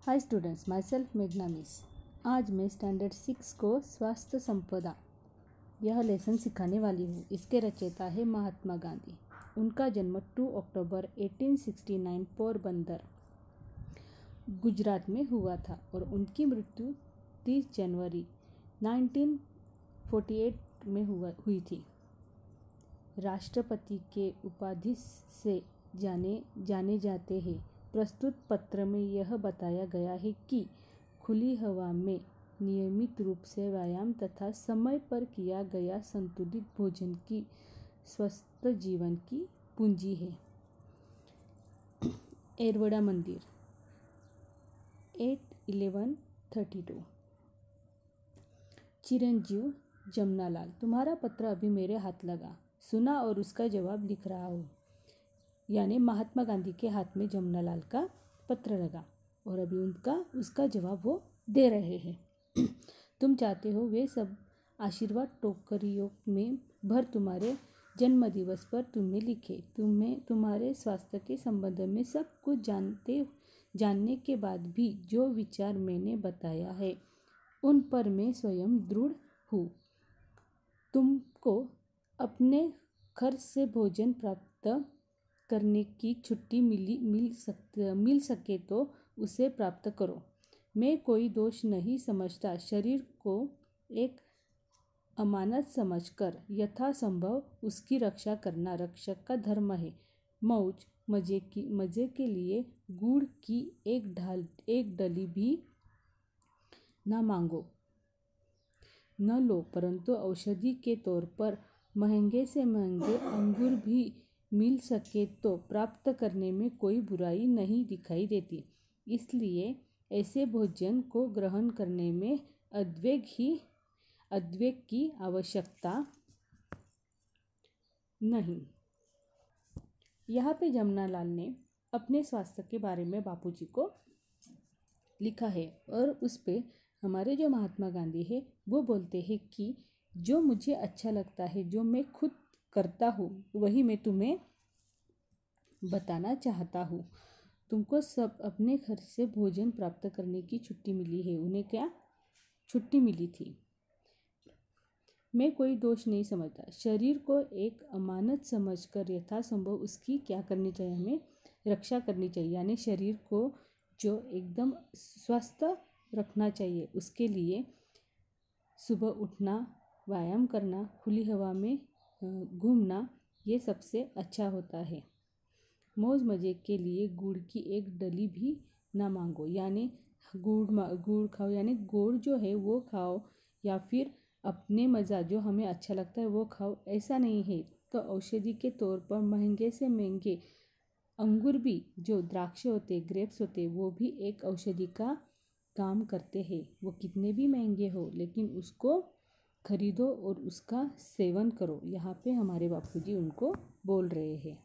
Hi students, my self मेघना miss. आज मैं स्टैंडर्ड 6 को स्वास्थ्य संपदा यह लेसन सिखाने वाली हूँ। इसके रचयिता है महात्मा गांधी। उनका जन्म 2 अक्टूबर 1869 पोरबंदर गुजरात में हुआ था और उनकी मृत्यु 30 जनवरी 1948 में हुई थी। राष्ट्रपति के उपाधि से जाने जाते हैं। प्रस्तुत पत्र में यह बताया गया है कि खुली हवा में नियमित रूप से व्यायाम तथा समय पर किया गया संतुलित भोजन की स्वस्थ जीवन की पूंजी है। एरवड़ा मंदिर 8/11/32। चिरंजीव जमनालाल, तुम्हारा पत्र अभी मेरे हाथ लगा, सुना और उसका जवाब लिख रहा हूँ। यानी महात्मा गांधी के हाथ में जमनालाल का पत्र लगा और अभी उसका जवाब वो दे रहे हैं। तुम चाहते हो वे सब आशीर्वाद टोकरियों में भर तुम्हारे जन्मदिवस पर तुम्हें लिखे। तुम्हारे स्वास्थ्य के संबंध में सब कुछ जानने के बाद भी जो विचार मैंने बताया है उन पर मैं स्वयं दृढ़ हूँ। तुमको अपने खर्च से भोजन प्राप्त करने की छुट्टी मिल सके तो उसे प्राप्त करो। मैं कोई दोष नहीं समझता। शरीर को एक अमानत समझकर यथासंभव उसकी रक्षा करना रक्षक का धर्म है। मजे के लिए गुड़ की एक डली भी न मांगो न लो, परंतु औषधि के तौर पर महंगे से महंगे अंगूर भी मिल सके तो प्राप्त करने में कोई बुराई नहीं दिखाई देती। इसलिए ऐसे भोजन को ग्रहण करने में उद्वेग की आवश्यकता नहीं। यहाँ पे जमनालाल ने अपने स्वास्थ्य के बारे में बापूजी को लिखा है और उस पे हमारे जो महात्मा गांधी है वो बोलते हैं कि जो मुझे अच्छा लगता है, जो मैं खुद करता हूँ, वही मैं तुम्हें बताना चाहता हूँ। तुमको सब अपने खर्च से भोजन प्राप्त करने की छुट्टी मिली है। उन्हें क्या छुट्टी मिली थी। मैं कोई दोष नहीं समझता। शरीर को एक अमानत समझकर यथासंभव उसकी क्या करनी चाहिए, हमें रक्षा करनी चाहिए। यानी शरीर को जो एकदम स्वस्थ रखना चाहिए, उसके लिए सुबह उठना, व्यायाम करना, खुली हवा में घूमना, ये सबसे अच्छा होता है। मौज मजे के लिए गुड़ की एक डली भी ना मांगो। यानी गुड़ खाओ, यानी गुड़ जो है वो खाओ, या फिर अपने मज़ा जो हमें अच्छा लगता है वो खाओ, ऐसा नहीं है। तो औषधि के तौर पर महंगे से महंगे अंगूर भी, जो द्राक्ष होते, ग्रेप्स होते, वो भी एक औषधि का काम करते हैं। वो कितने भी महंगे हो, लेकिन उसको खरीदो और उसका सेवन करो। यहाँ पे हमारे बापूजी उनको बोल रहे हैं।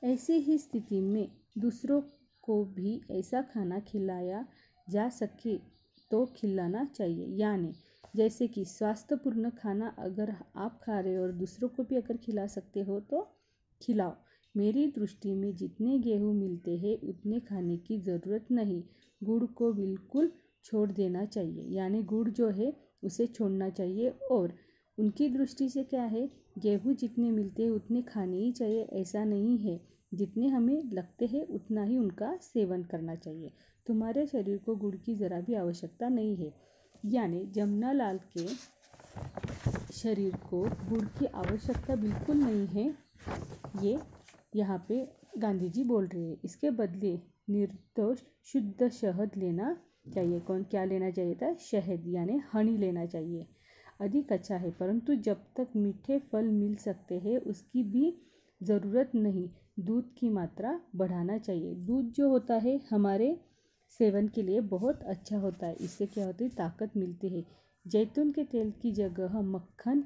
ऐसी ही स्थिति में दूसरों को भी ऐसा खाना खिलाया जा सके तो खिलाना चाहिए। यानी जैसे कि स्वास्थ्यपूर्ण खाना अगर आप खा रहे हो और दूसरों को भी अगर खिला सकते हो तो खिलाओ। मेरी दृष्टि में जितने गेहूँ मिलते हैं उतने खाने की ज़रूरत नहीं। गुड़ को बिल्कुल छोड़ देना चाहिए। यानी गुड़ जो है उसे छोड़ना चाहिए। और उनकी दृष्टि से क्या है, गेहूँ जितने मिलते हैं उतने खाने ही चाहिए, ऐसा नहीं है। जितने हमें लगते हैं उतना ही उनका सेवन करना चाहिए। तुम्हारे शरीर को गुड़ की ज़रा भी आवश्यकता नहीं है। यानी जमनालाल के शरीर को गुड़ की आवश्यकता बिल्कुल नहीं है, ये यहाँ पे गांधी जी बोल रहे हैं। इसके बदले निर्दोष शुद्ध शहद लेना चाहिए। क्या लेना चाहिए था? शहद, यानी हनी लेना चाहिए। अधिक अच्छा है, परंतु जब तक मीठे फल मिल सकते हैं उसकी भी ज़रूरत नहीं। दूध की मात्रा बढ़ाना चाहिए। दूध जो होता है हमारे सेवन के लिए बहुत अच्छा होता है। इससे क्या होती है, ताकत मिलती है। जैतून के तेल की जगह मक्खन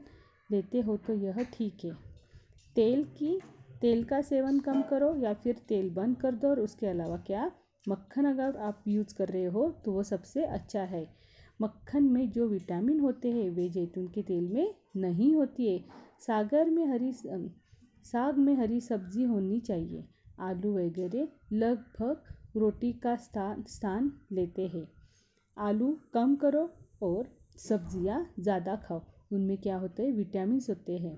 लेते हो तो यह ठीक है। तेल का सेवन कम करो या फिर तेल बंद कर दो और उसके अलावा क्या मक्खन अगर आप यूज़ कर रहे हो तो वो सबसे अच्छा है। मक्खन में जो विटामिन होते हैं वे जैतून के तेल में नहीं होती है। साग में हरी सब्जी होनी चाहिए। आलू वगैरह लगभग रोटी का स्थान लेते हैं। आलू कम करो और सब्जियां ज़्यादा खाओ। उनमें क्या होते हैं, विटामिन्स होते हैं।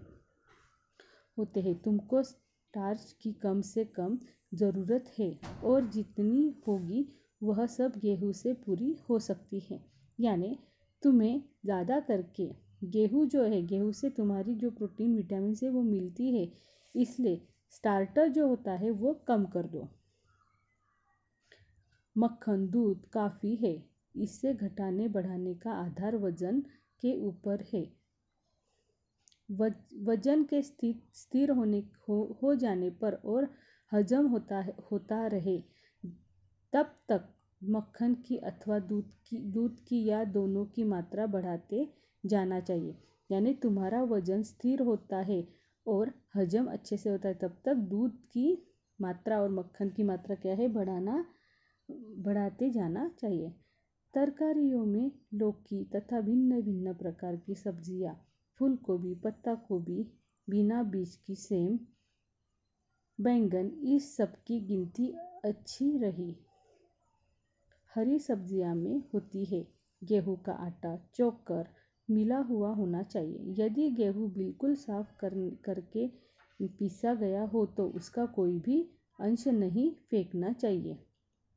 तुमको स्टार्च की कम से कम ज़रूरत है और जितनी होगी वह सब गेहूं से पूरी हो सकती है। यानी तुम्हें ज़्यादा करके गेहूं जो है, गेहूं से तुम्हारी जो प्रोटीन विटामिन है वो मिलती है, इसलिए स्टार्टर जो होता है वो कम कर दो। मक्खन दूध काफ़ी है। इससे घटाने बढ़ाने का आधार वजन के ऊपर है। वजन के स्थिर हो जाने पर और हजम होता रहे तब तक मक्खन की अथवा दूध की या दोनों की मात्रा बढ़ाते जाना चाहिए। यानी तुम्हारा वजन स्थिर होता है और हजम अच्छे से होता है तब तक दूध की मात्रा और मक्खन की मात्रा क्या है, बढ़ाते जाना चाहिए। तरकारियों में लौकी तथा भिन्न भिन्न प्रकार की सब्जियां, फूल गोभी, पत्ता गोभी, बिना बीज की सेम, बैंगन, इस सब की गिनती अच्छी रही। हरी सब्जियां में होती है गेहूं का आटा चोकर मिला हुआ होना चाहिए। यदि गेहूं बिल्कुल साफ करके पीसा गया हो तो उसका कोई भी अंश नहीं फेंकना चाहिए।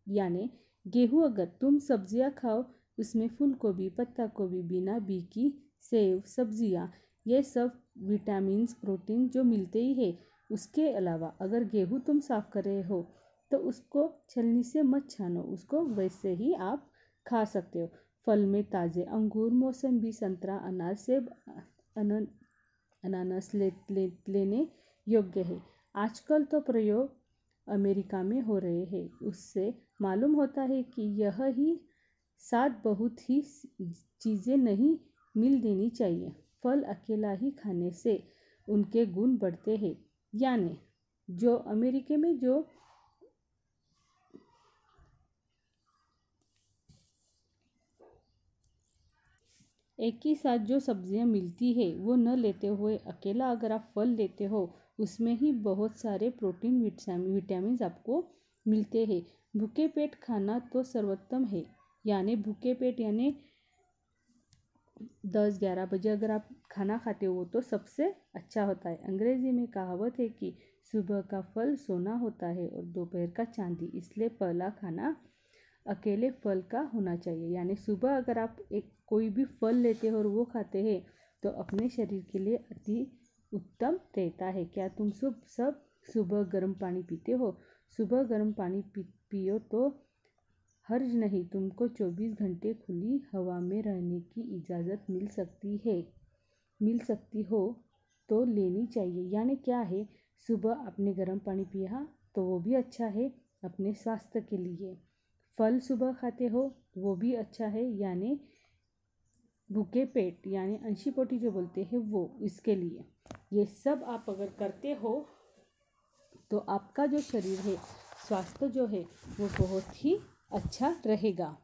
यानी गेहूं अगर तुम सब्जियां खाओ उसमें फूल गोभी, पत्ता गोभी, बिना बी की सेव सब्जियां, ये सब विटामिन्स प्रोटीन जो मिलते ही है। उसके अलावा अगर गेहूं तुम साफ कर रहे हो तो उसको छलनी से मत छानो, उसको वैसे ही आप खा सकते हो। फल में ताज़े अंगूर, मौसम्बी, संतरा, अनार, सेब, अनानास लेने योग्य है। आजकल तो प्रयोग अमेरिका में हो रहे हैं। उससे मालूम होता है कि यह ही साथ बहुत ही चीज़ें नहीं मिल देनी चाहिए। फल अकेला ही खाने से उनके गुण बढ़ते हैं। यानी जो अमेरिका में जो एक ही साथ जो सब्जियां मिलती है वो न लेते हुए अकेला अगर आप फल लेते हो उसमें ही बहुत सारे प्रोटीन विटामिन आपको मिलते हैं। भूखे पेट खाना तो सर्वोत्तम है। यानी भूखे पेट यानी 10-11 बजे अगर आप खाना खाते हो तो सबसे अच्छा होता है। अंग्रेजी में कहावत है कि सुबह का फल सोना होता है और दोपहर का चांदी, इसलिए पहला खाना अकेले फल का होना चाहिए। यानी सुबह अगर आप कोई भी फल लेते हो और वो खाते हैं तो अपने शरीर के लिए अति उत्तम रहता है। क्या तुम सब सुबह गर्म पानी पीते हो? सुबह गर्म पानी पियो तो हर्ज नहीं, तुमको 24 घंटे खुली हवा में रहने की इजाज़त मिल सकती हो तो लेनी चाहिए। यानी क्या है, सुबह आपने गर्म पानी पिया तो वो भी अच्छा है अपने स्वास्थ्य के लिए। फल सुबह खाते हो वो भी अच्छा है। यानी भूखे पेट यानी अंशीपोटी जो बोलते हैं वो, इसके लिए ये सब आप अगर करते हो तो आपका जो शरीर है, स्वास्थ्य जो है वो बहुत ही अच्छा रहेगा।